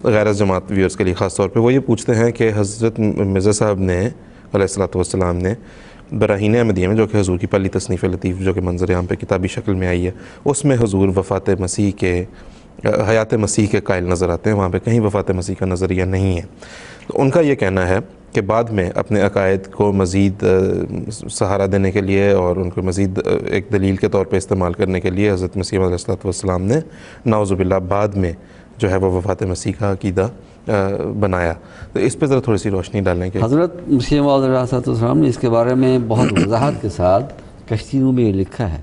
غیر جماعت ویورز کے لیے خاص طور پہ، وہ یہ پوچھتے ہیں کہ حضرت مرزا صاحب نے علیہ الصلوۃ والسلام نے براہین احمدیہ میں، جو کہ حضور کی پہلی تصنیف لطیف جو کہ منظر عام پہ کتابی شکل میں آئی ہے، اس میں حضور وفات مسیح کے حیات مسیح کے قائل نظر آتے ہیں، وہاں پہ کہیں وفات مسیح کا نظریہ نہیں ہے۔ تو ان کا یہ کہنا ہے کہ بعد میں اپنے عقائد کو مزید سہارا دینے کے لیے اور ان کو مزید ایک دلیل کے طور پہ استعمال کرنے کے لیے حضرت مسیح علیہ الصلوۃ والسلام نے نعوذ باللہ بعد میں جو ہے وہ وفات مسیح کا عقیدہ بنایا۔ تو اس پہ ذرا تھوڑی سی روشنی ڈالیں کہ حضرت مسیح موعود علیہ السلام نے اس کے بارے میں بہت وضاحت کے ساتھ کشتیوں میں یہ لکھا ہے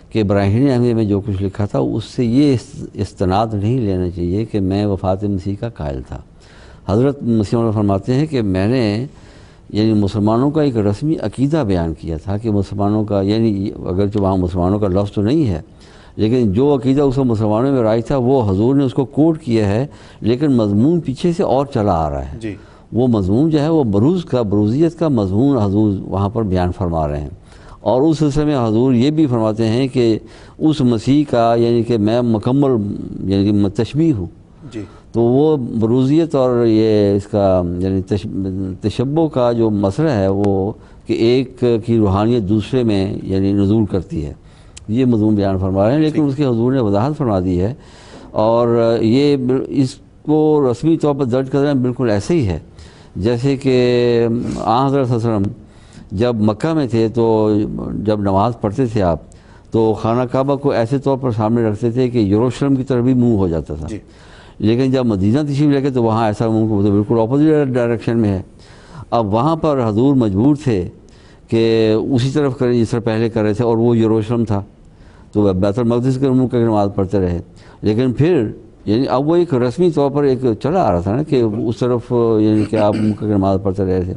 کہ براہین احمدیہ میں جو کچھ لکھا تھا اس سے یہ استناد نہیں لینا چاہیے کہ میں وفات مسیح کا قائل تھا۔ حضرت مسیح موعود فرماتے ہیں کہ میں نے یعنی مسلمانوں کا ایک رسمی عقیدہ بیان کیا تھا کہ مسلمانوں کا، یعنی اگرچہ وہاں مسلمانوں کا لفظ تو نہیں ہے، لیکن جو عقیدہ اس وقت مسلمانوں میں رائج تھا وہ حضور نے اس کو کوٹ کیا ہے، لیکن مضمون پیچھے سے اور چلا آ رہا ہے۔ وہ مضمون جو ہے وہ بروزیت کا مضمون حضور وہاں پر بیان فرما رہے ہیں، اور اس سلسلے میں حضور یہ بھی فرماتے ہیں کہ اس مسیح کا یعنی کہ میں مکمل یعنی کہ تشبیہ ہوں۔ تو وہ بروزیت اور یہ اس کا یعنی تشبہ کا جو مسئلہ ہے وہ کہ ایک کی روحانیت دوسرے میں یعنی نزول کرتی ہے، یہ مضمون بیان فرما رہے ہیں، لیکن اس کے حضور نے وضاحت فرما دی ہے، اور یہ اس کو رسمی طور پر درج کرنا بالکل ایسے ہی ہے جیسے کہ حضرت صلی اللہ علیہ وسلم جب مکہ میں تھے تو جب نماز پڑھتے تھے آپ تو خانہ کعبہ کو ایسے طور پر سامنے رکھتے تھے کہ یروشلم کی طرف بھی منہ ہو جاتا تھا، لیکن جب مدینہ تشریف لے کے تو وہاں ایسا منہ کو بالکل اپوزٹ ڈائریکشن میں ہے۔ اب وہاں پر حضور مجبور تھے کہ اسی طرف کریں جس طرح پہلے کر رہے تھے، اور وہ یروشلم تھا تو بیت المقدس کے منہ کر نماز پڑھتے رہے، لیکن پھر یعنی اب وہ ایک رسمی طور پر ایک چلا آ رہا تھا نا کہ اس طرف یعنی کہ آپ منہ کر نماز پڑھتے رہے تھے،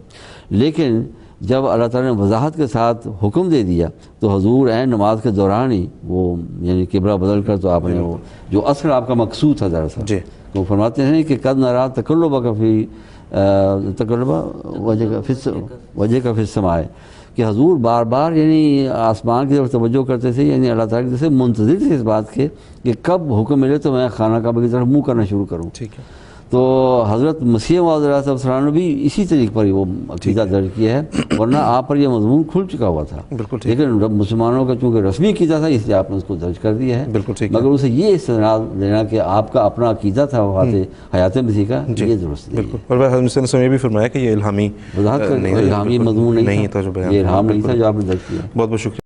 لیکن جب اللہ تعالیٰ نے وضاحت کے ساتھ حکم دے دیا تو حضور عین نماز کے دوران ہی وہ یعنی قبلہ بدل کر تو آپ نے وہ جو اصل آپ کا مقصود تھا دراصل وہ فرماتے ہیں کہ قد نرا تقلبک فی وجہ کا فی السماء، کہ حضور بار بار یعنی آسمان کی طرف توجہ کرتے تھے، یعنی اللہ تعالیٰ کی طرف سے منتظر تھے اس بات کے کہ کب حکم ملے تو میں خانہ کعبہ کی طرف منہ کرنا شروع کروں۔ تو حضرت مسیح موعود علیہ السلام نے بھی اسی طریقے پر وہ عقیدہ درج کیا ہے، ورنہ آپ پر یہ مضمون کھل چکا ہوا تھا، لیکن مسلمانوں کا چونکہ رسمی عقیدہ تھا اس لیے آپ نے اس کو درج کر دیا ہے، مگر اسے یہ استناد لینا کہ آپ کا اپنا عقیدہ تھا حیات مسیح کا، یہ درست نہیں ہے۔ اور حضرت مسیح نے یہ بھی فرمایا کہ یہ الہامی الہامی مضمون نہیں تھا، یہ الہام نہیں تھا جو آپ نے درج کیا۔ بہت بہت شکریہ۔